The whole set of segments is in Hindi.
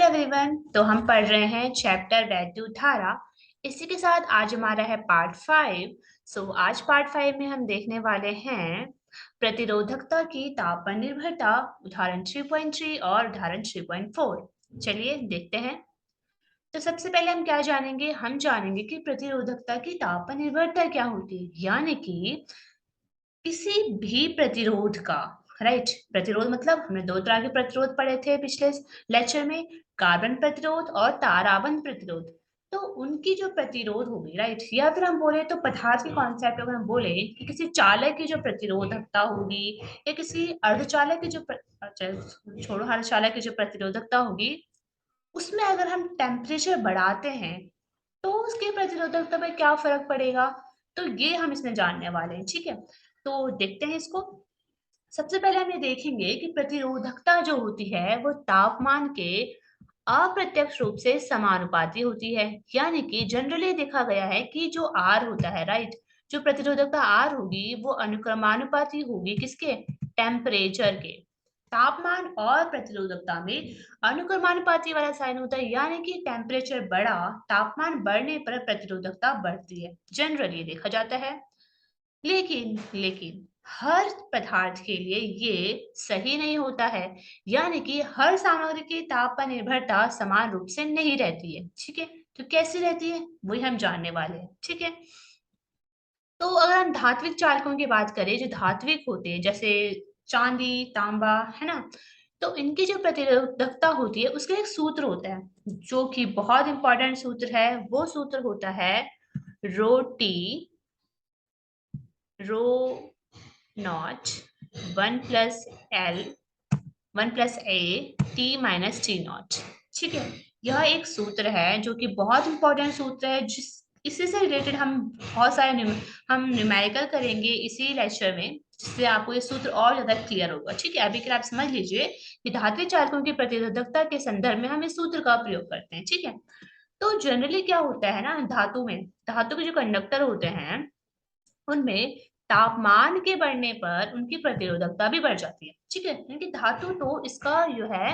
Hello everyone. तो हम पढ़ रहे हैं चैप्टर वैद्युत धारा। इसी के साथ आज हमारा है पार्ट 5। आज पार्ट 5 में हम देखने वाले हैं प्रतिरोधकता की ताप पर निर्भरता, उदाहरण 3.3 और उदाहरण 3.4। चलिए देखते हैं। तो सबसे पहले हम क्या जानेंगे, हम जानेंगे कि प्रतिरोधकता की ताप पर निर्भरता क्या होती है, यानी कि किसी भी प्रतिरोध का, राइट। प्रतिरोध मतलब हमने दो तरह के प्रतिरोध पढ़े थे पिछले लेक्चर में, कार्बन प्रतिरोध और ताराबंध प्रतिरोध। तो उनकी जो प्रतिरोध होगी, राइट, या फिर हम बोले तो पदार्थ के कॉन्सेप्ट अगर हम बोले कि किसी चालक की जो प्रतिरोधकता होगी या किसी अर्धचालक की जो अच्छा, छोड़ो, अर्धचालक की जो प्रतिरोधकता होगी, उसमें अगर हम टेम्परेचर बढ़ाते हैं तो उसके प्रतिरोधकता पे क्या फर्क पड़ेगा। तो ये हम इसमें जानने वाले हैं, ठीक है। तो देखते हैं इसको। सबसे पहले हम ये देखेंगे कि प्रतिरोधकता जो होती है वो तापमान के अप्रत्यक्ष रूप से समानुपाती होती है। यानी कि जनरली देखा गया है कि जो आर होता है, राइट, जो प्रतिरोधकता आर होगी वो अनुक्रमानुपाती होगी किसके, टेम्परेचर के। तापमान और प्रतिरोधकता में अनुक्रमानुपाती वाला साइन होता है, यानी कि टेम्परेचर बढ़ा, तापमान बढ़ने पर प्रतिरोधकता बढ़ती है, जनरली देखा जाता है। लेकिन हर पदार्थ के लिए ये सही नहीं होता है, यानी कि हर सामग्री की ताप पर निर्भरता समान रूप से नहीं रहती है, ठीक है। तो कैसी रहती है वही हम जानने वाले हैं, ठीक है। तो अगर हम धात्विक चालकों की बात करें, जो धात्विक होते हैं जैसे चांदी, तांबा, है ना, तो इनकी जो प्रतिरोधकता होती है उसका एक सूत्र होता है जो कि बहुत इंपॉर्टेंट सूत्र है। वो सूत्र होता है rho t, rho naught 1 + L 1 + A T - T0, ठीक है। यह एक सूत्र है जो कि बहुत इंपॉर्टेंट सूत्र है, जिस इसी से रिलेटेड हम बहुत सारे हम न्यूमेरिकल करेंगे इसी लेक्चर में, जिससे आपको ये सूत्र और ज्यादा क्लियर होगा, ठीक है। अभी के लिए आप समझ लीजिए कि धात्विक चालकों की प्रतिरोधकता के संदर्भ में हम इस सूत्र का प्रयोग करते हैं, ठीक है। तो जनरली क्या होता है ना, धातु में, धातु के जो कंडक्टर होते हैं उनमें तापमान के बढ़ने पर उनकी प्रतिरोधकता भी बढ़ जाती है, ठीक है। क्योंकि धातु तो इसका जो है,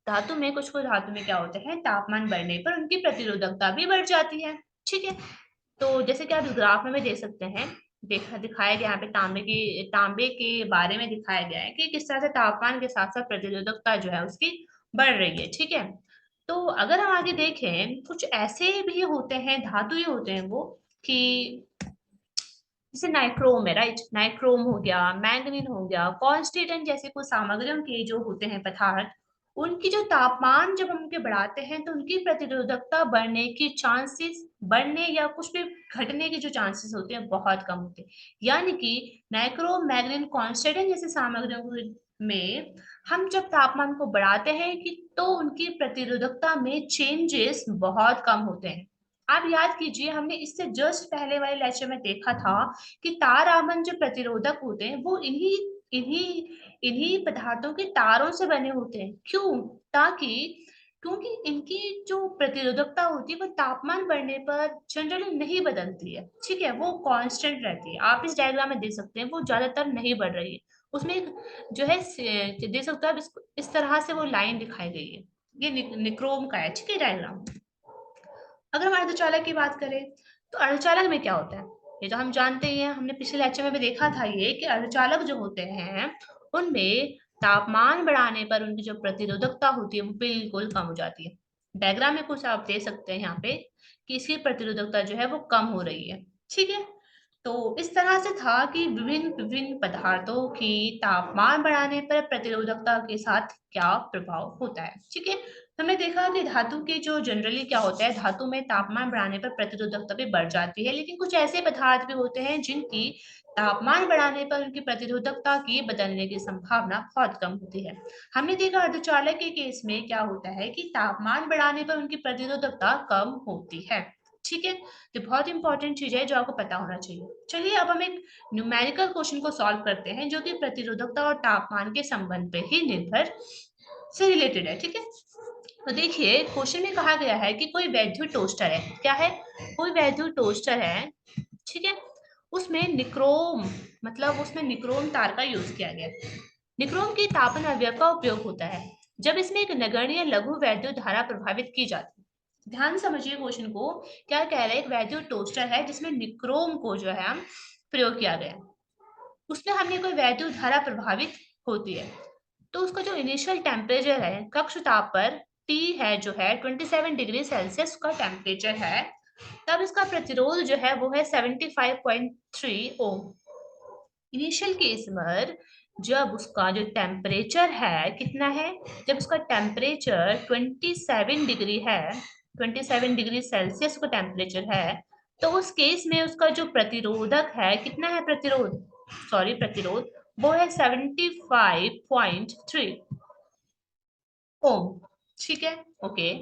धातु में कुछ कुछ धातु में क्या होते हैं, तापमान बढ़ने पर उनकी प्रतिरोधकता भी बढ़ जाती है, ठीक है। तो जैसे कि आप इस ग्राफ में भी देख सकते हैं, देखा दिखाया गया यहाँ पे तांबे के बारे में दिखाया गया है कि किस तरह से तापमान के साथ साथ प्रतिरोधकता जो है उसकी बढ़ रही है, ठीक है। तो अगर हम आगे देखें, कुछ ऐसे भी होते हैं, धातु ही होते हैं वो, कि जैसे नाइक्रोम है, राइट, नाइक्रोम हो गया, मैंगनीज हो गया, कॉन्स्टेंट जैसे कुछ सामग्रियों के जो होते हैं पदार्थ, उनकी जो तापमान जब हम उनके बढ़ाते हैं तो उनकी प्रतिरोधकता बढ़ने की चांसेस, बढ़ने या कुछ भी घटने की जो चांसेस होते हैं बहुत कम होते हैं। यानी कि नाइक्रोम, मैंगनीज, कॉन्स्टेंट जैसे सामग्रियों में हम जब तापमान को बढ़ाते हैं कि तो उनकी प्रतिरोधकता में चेंजेस बहुत कम होते हैं। आप याद कीजिए, हमने इससे जस्ट पहले वाले लेक्चर में देखा था कि तार आबंध जो प्रतिरोधक होते हैं वो इन्हीं इन्हीं इन्हीं पदार्थों के तारों से बने होते हैं। क्यों? ताकि क्योंकि इनकी जो प्रतिरोधकता होती है वो तापमान बढ़ने पर जनरली नहीं बदलती है, ठीक है, वो कांस्टेंट रहती है। आप इस डायग्राम में देख सकते हैं वो ज्यादातर नहीं बढ़ रही है। उसमें एक जो है देख सकते हो आप, इस तरह से वो लाइन दिखाई गई है, ये निक्रोम का है, ठीक है, डायग्राम। अगर हम अर्धचालक की बात करें तो अर्धचालक में क्या होता है, ये तो हम जानते ही हैं, हमने पिछले लेक्चर में भी देखा था ये कि अर्धचालक जो होते हैं उनमें तापमान बढ़ाने पर उनकी जो प्रतिरोधकता होती है वो बिल्कुल कम हो जाती है। डायग्राम में कुछ आप देख सकते हैं यहाँ पे कि इसकी प्रतिरोधकता जो है वो कम हो रही है, ठीक है। तो इस तरह से था कि विभिन्न विभिन्न पदार्थों की तापमान बढ़ाने पर प्रतिरोधकता के साथ क्या प्रभाव होता है, ठीक है। तो हमने देखा कि धातु के जो जनरली क्या होता है, धातु में तापमान बढ़ाने पर प्रतिरोधकता भी बढ़ जाती है, लेकिन कुछ ऐसे पदार्थ भी होते हैं जिनकी तापमान बढ़ाने पर उनकी प्रतिरोधकता की बदलने की संभावना बहुत कम होती है। हमने देखा अर्धचालक के केस में क्या होता है कि तापमान बढ़ाने पर उनकी प्रतिरोधकता कम होती है, ठीक है। तो बहुत इंपॉर्टेंट चीज है जो आपको पता होना चाहिए। चलिए अब हम एक न्यूमेरिकल क्वेश्चन को सॉल्व करते हैं जो कि प्रतिरोधकता और तापमान के संबंध पे ही निर्भर से रिलेटेड है, ठीक है। तो देखिए क्वेश्चन में कहा गया है कि कोई वैद्युत टोस्टर है, क्या है, कोई वैद्युत टोस्टर है, ठीक है। उसमें निक्रोम, मतलब उसमें निक्रोम तार का यूज किया गया है। निक्रोम के तापन अवयव का उपयोग होता है। जब इसमें एक नगण्य लघु वैद्युत धारा प्रभावित की जाती है। ध्यान समझिए क्वेश्चन को, क्या कह रहा है, एक वैद्युत टोस्टर है जिसमें निक्रोम को जो है प्रयोग किया गया, उसमें हमने कोई वैद्युत धारा प्रभावित होती है, तो उसका जो इनिशियल टेम्परेचर है कक्ष ताप पर T है जो है 27 डिग्री सेल्सियस का टेम्परेचर है, तब इसका प्रतिरोध जो है वो है 75.3 ओम। इनिशियल केस में जब उसका जो टेम्परेचर है कितना है, जब उसका टेम्परेचर 27 डिग्री है, 27 डिग्री सेल्सियस का टेम्परेचर है, तो उस केस में उसका जो प्रतिरोधक है कितना है, प्रतिरोध वो है 75.3 ओम। ठीक है, ओके।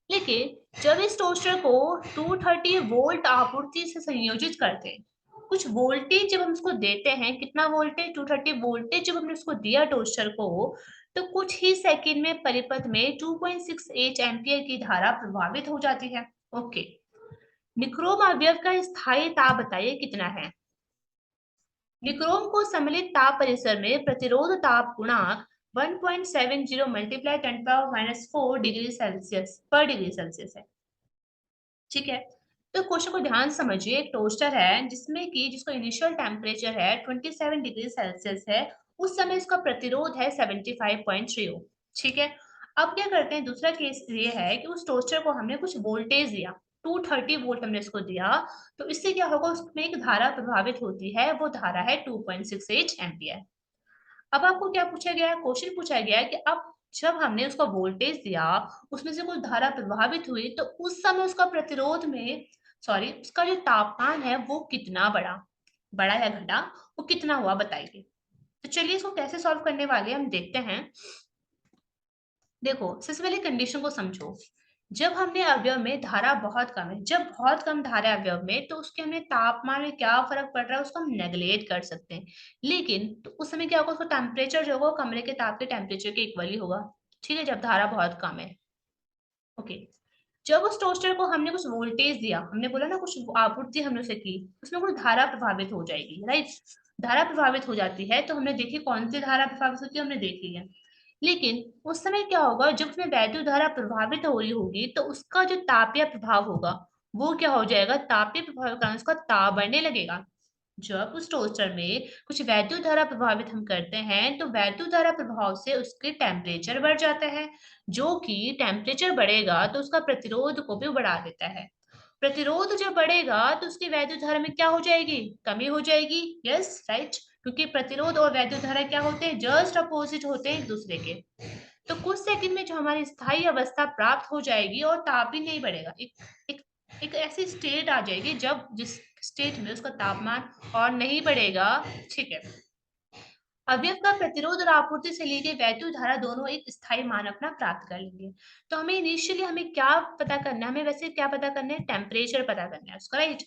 लेकिन जब इस टोस्टर को 230 वोल्ट आपूर्ति से संयोजित करते हैं, कुछ वोल्टेज जब हम उसको देते हैं, कितना वोल्टेज, 230 वोल्टेज जब हमने उसको दिया टोस्टर को, तो कुछ ही सेकंड में परिपथ में 2.68 एम्पियर की धारा प्रभावित हो जाती है। ओके, निक्रोम अवयव का स्थायी ताप बताइए कितना है। निक्रोम को सम्मिलित ताप परिसर में प्रतिरोध ताप गुणांक 1.70 मल्टीप्लाई 10⁻⁻4 डिग्री सेल्सियस पर डिग्री सेल्सियस है। ठीक है, तो क्वेश्चन को ध्यान समझिए, एक टोस्टर है जिसको इनिशियल टेम्परेचर है 27 डिग्री सेल्सियस है, उस समय इसका प्रतिरोध है 75.3 ओम। ठीक है, अब क्या करते हैं, दूसरा केस ये है कि उस टोस्टर को हमने कुछ वोल्टेज दिया, 230 वोल्ट हमने इसको दिया, तो इससे क्या होगा, उसमें एक धारा प्रभावित होती है, वो धारा है 2.68 एम्पियर। अब आपको क्या पूछा गया है, क्वेश्चन पूछा गया है कि अब जब हमने उसका वोल्टेज दिया, उसमें से कुछ धारा प्रभावित हुई, तो उस समय उसका प्रतिरोध में उसका जो तापमान है वो कितना बढ़ा, बढ़ा या घटा, वो कितना हुआ बताइए। तो चलिए इसको कैसे सॉल्व करने वाले हम देखते हैं। देखो, सबसे पहले कंडीशन को समझो। जब हमने अवयव में धारा बहुत कम है, जब बहुत कम धारा है अवयव में, तो उसके हमें तापमान में क्या फर्क पड़ रहा है उसको हम नेगलेक्ट कर सकते हैं। लेकिन तो उस समय क्या होगा, उसका टेम्परेचर जो होगा कमरे के ताप के टेम्परेचर के इक्वल ही होगा। ठीक है, जब धारा बहुत कम है। ओके, जब उस टोस्टर को हमने कुछ वोल्टेज दिया, हमने बोला ना कुछ आपूर्ति हमने उसे की, उसमें कुछ धारा प्रभावित हो जाएगी, राइट। धारा प्रभावित हो जाती है, तो हमने देखी कौन सी धारा प्रभावित होती है, हमने देखी है। लेकिन उस समय क्या होगा, जब उसमें वैद्युत धारा प्रभावित हो रही होगी, तो उसका जो तापीय प्रभाव होगा वो क्या हो जाएगा, तापीय प्रभाव के कारण उसका ताप बढ़ने लगेगा। जब उस टोस्टर में कुछ वैद्युत धारा प्रभावित हम करते हैं, तो वैद्युत धारा प्रभाव से उसके टेम्परेचर बढ़ जाता है, जो कि टेम्परेचर बढ़ेगा तो उसका प्रतिरोध को भी बढ़ा देता है। प्रतिरोध जब बढ़ेगा तो उसकी वैद्युत धारा में क्या हो जाएगी, कमी हो जाएगी। यस, राइट, क्योंकि प्रतिरोध और वैद्युत धारा क्या होते हैं, जस्ट अपोजिट होते हैं एक दूसरे के। तो कुछ सेकंड में जो हमारी स्थायी अवस्था प्राप्त हो जाएगी और ताप भी नहीं बढ़ेगा, एक एक ऐसी स्टेट आ जाएगी जब जिस स्टेट में उसका तापमान और नहीं बढ़ेगा। ठीक है, अवयव का प्रतिरोध और आपूर्ति से ली गई वैद्युत धारा दोनों एक स्थायी मान अपना प्राप्त कर लेंगे। तो हमें इनिशियली हमें क्या पता करना है, हमें वैसे क्या पता करना है, टेम्परेचर पता करना है उसका, राइट।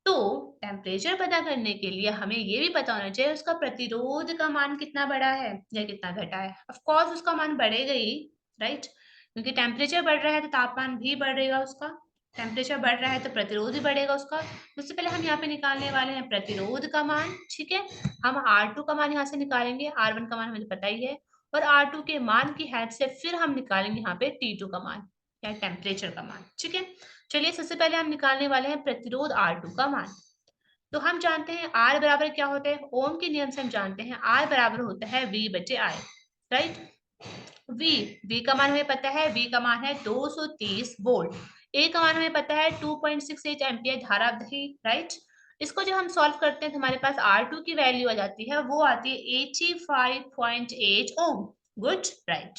तो टेम्परेचर पता करने के लिए हमें ये भी पता होना चाहिए उसका प्रतिरोध का मान कितना बढ़ा है या कितना घटा है। ऑफ कोर्स उसका मान बढ़ेगा ही, राइट, क्योंकि टेम्परेचर बढ़ रहा है तो तापमान भी बढ़ेगा उसका, टेम्परेचर बढ़ रहा है तो प्रतिरोध भी बढ़ेगा उसका। उससे पहले हम यहाँ पे निकालने वाले हैं प्रतिरोध का मान। ठीक है, हम R2 का मान यहाँ से निकालेंगे, R1 का मान हमें पता ही है, और R2 के मान की हेल्प से फिर हम निकालेंगे यहाँ पे T2 का मान या टेम्परेचर का मान। ठीक है, चलिए सबसे पहले हम निकालने वाले हैं प्रतिरोध R2 का मान। तो हम जानते हैं R बराबर क्या होता है, ओम के नियम से हम जानते हैं R बराबर होता है V बटे I, राइट। V का मान हमें पता है, V का मान है 230 वोल्ट, A का मान हमें पता है 2.68 एम्पियर धारा दही, राइट। इसको जब हम सॉल्व करते हैं तो हमारे पास R2 की वैल्यू आ जाती है, वो आती है 85.8 ओम। Good, right.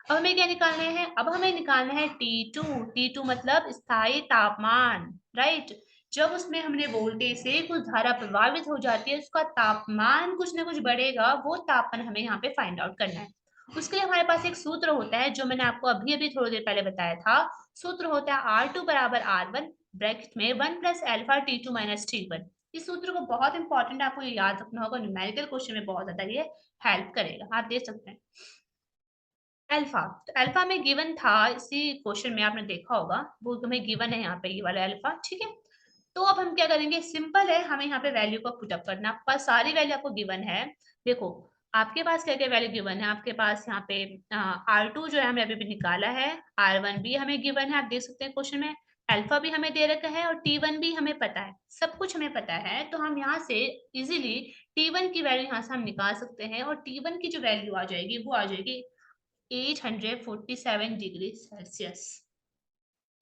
अब हमें क्या निकालना है, अब हमें निकालना है T2 मतलब स्थायी तापमान, राइट। जब उसमें हमने वोल्टेज से कुछ धारा प्रभावित हो जाती है, उसका तापमान कुछ ना कुछ बढ़ेगा, वो तापमान हमें यहाँ पे फाइंड आउट करना है। उसके लिए हमारे पास एक सूत्र होता है जो मैंने आपको अभी अभी थोड़ी देर पहले बताया था। सूत्र होता है R2 बराबर R1 ब्रैकेट में 1 plus alpha T2 minus T1। इस सूत्र को बहुत इंपॉर्टेंट आपको ये याद रखना होगा, न्यूमेरिकल क्वेश्चन में बहुत ज्यादा ये हेल्प करेगा, आप देख सकते हैं। अल्फा, तो अल्फा में गिवन था, इसी क्वेश्चन में आपने देखा होगा, वो हमें गिवन है यहाँ पे ये वाला अल्फा। ठीक है, तो अब हम क्या करेंगे, सिंपल है, हमें यहाँ पे वैल्यू को पुटअप करना, पर सारी वैल्यू आपको गिवन है। देखो, आपके पास क्या-क्या वैल्यू गिवन है? आपके पास यहाँ पे R2 जो है हमने अभी-अभी निकाला है, R1 भी हमें गिवन है, आप देख सकते हैं क्वेश्चन में, अल्फा भी हमें दे रखा है और T1 भी हमें पता है, सब कुछ हमें पता है, तो हम यहाँ से इज़िली T1 की वैल्यू यहाँ से हम निकाल सकते हैं और T1 की जो वैल्यू आ जाएगी, वो आ जाएगी 847 डिग्री सेल्सियस।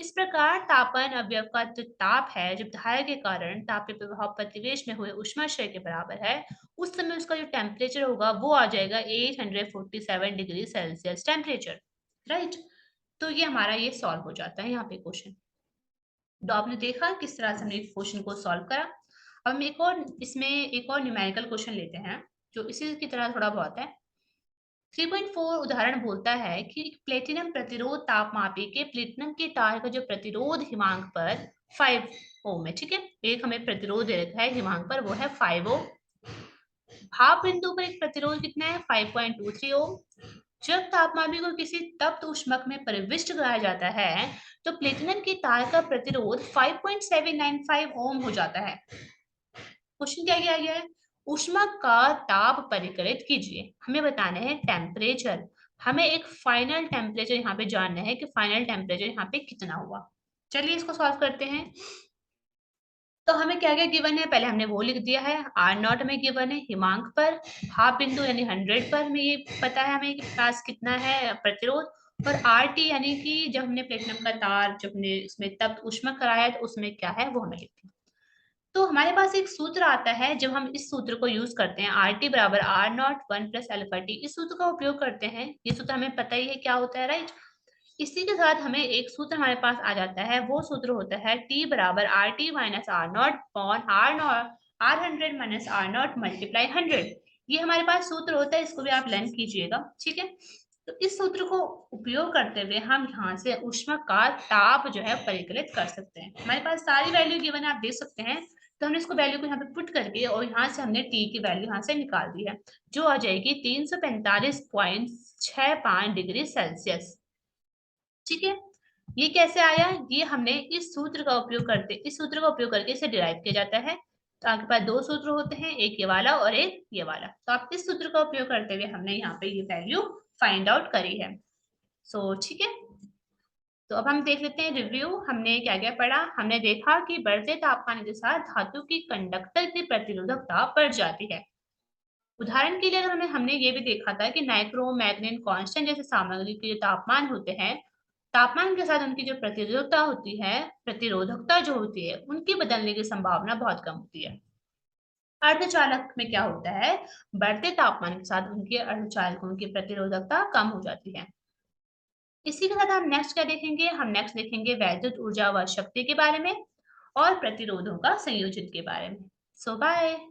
इस प्रकार तापन अवयव का जो ताप है, जब धारा के कारण तापीय प्रभाव प्रतिवेश में हुए ऊष्माशय के बराबर है, उस समय उसका जो टेम्परेचर होगा वो आ जाएगा 847 डिग्री सेल्सियस टेम्परेचर, राइट? तो ये हमारा ये सॉल्व हो जाता है यहाँ पे क्वेश्चन। तो आपने देखा किस तरह से हमने इस क्वेश्चन को सॉल्व करा। अब हम एक और न्यूमेरिकल क्वेश्चन लेते हैं, जो इसी की तरह थोड़ा बहुत है। 3.4 उदाहरण बोलता है कि प्लेटिनम प्रतिरोध तापमापी के प्लेटिनम के तार का जो प्रतिरोध हिमांक पर 5 ओम है, ठीक है। एक हमें प्रतिरोध दे रखा है हिमांक पर, वो है 5 ओम। भाप बिंदु पर एक प्रतिरोध कितना है, 5.23 ओम। जब तापमापी को किसी तप्त ऊष्मक में प्रविष्ट कराया जाता है, तो प्लेटिनम के तार का प्रतिरोध 5.795 ओम हो जाता है। क्वेश्चन क्या किया गया है, ऊष्मक का ताप परिकलित कीजिए, हमें बताना है टेम्परेचर। हमें एक फाइनल टेम्परेचर यहाँ पे जानना है कि फाइनल टेम्परेचर यहाँ पे कितना हुआ। चलिए इसको सॉल्व करते हैं। तो हमें क्या क्या गिवन है, पहले हमने वो लिख दिया है। आर नॉट हमें गिवन है हिमांक पर, भाप बिंदु यानी 100 पर हमें ये पता है हमें कि पास कितना है प्रतिरोध, और आर टी यानी कि जब हमने प्लेटिनम का तार जब हमने इसमें तब ऊष्मक कराया तो उसमें क्या है वो हमें लिखना है। तो हमारे पास एक सूत्र आता है, जब हम इस सूत्र को यूज करते हैं, आर टी बराबर R naught 1 plus alpha t, इस सूत्र का उपयोग करते हैं। ये सूत्र हमें पता ही है क्या होता है, राइट? इसी के साथ हमें एक सूत्र हमारे पास आ जाता है, वो सूत्र होता है टी बराबर R t minus R naught upon R naught R 100 minus R naught multiply 100। ये हमारे पास सूत्र होता है, इसको भी आप लर्न कीजिएगा, ठीक है। तो इस सूत्र को उपयोग करते हुए हम यहाँ से ऊष्मा का ताप जो है परिकलित कर सकते हैं। हमारे पास सारी वैल्यू गिवन है, आप देख सकते हैं। तो हमने इसको वैल्यू को यहाँ पे पुट करके और यहाँ से हमने टी की वैल्यू यहाँ से निकाल दी है, जो आ जाएगी 345.65 डिग्री सेल्सियस, ठीक है। ये कैसे आया, ये हमने इस सूत्र का उपयोग करके इसे डिराइव किया जाता है। तो आपके पास दो सूत्र होते हैं, एक ये वाला और एक ये वाला। तो आप इस सूत्र का उपयोग करते हुए हमने यहाँ पे ये वैल्यू फाइंड आउट करी है। सो ठीक है। तो अब हम देख लेते हैं रिव्यू, हमने क्या क्या पढ़ा। हमने देखा कि बढ़ते तापमान के साथ धातु की कंडक्टर की प्रतिरोधकता बढ़ जाती है। उदाहरण के लिए अगर हमने ये भी देखा था कि नाइक्रोम मैग्नीन कांस्टेंट जैसे सामग्री के जो तापमान होते हैं, तापमान के साथ उनकी जो प्रतिरोधकता होती है, प्रतिरोधकता जो होती है, उनकी बदलने की संभावना बहुत कम होती है। अर्धचालक में क्या होता है, बढ़ते तापमान के साथ उनके अर्धचालकों की प्रतिरोधकता कम हो जाती है। इसी के साथ हम नेक्स्ट क्या देखेंगे, हम नेक्स्ट देखेंगे वैद्युत ऊर्जा व शक्ति के बारे में और प्रतिरोधों का संयोजन के बारे में। सो बाय।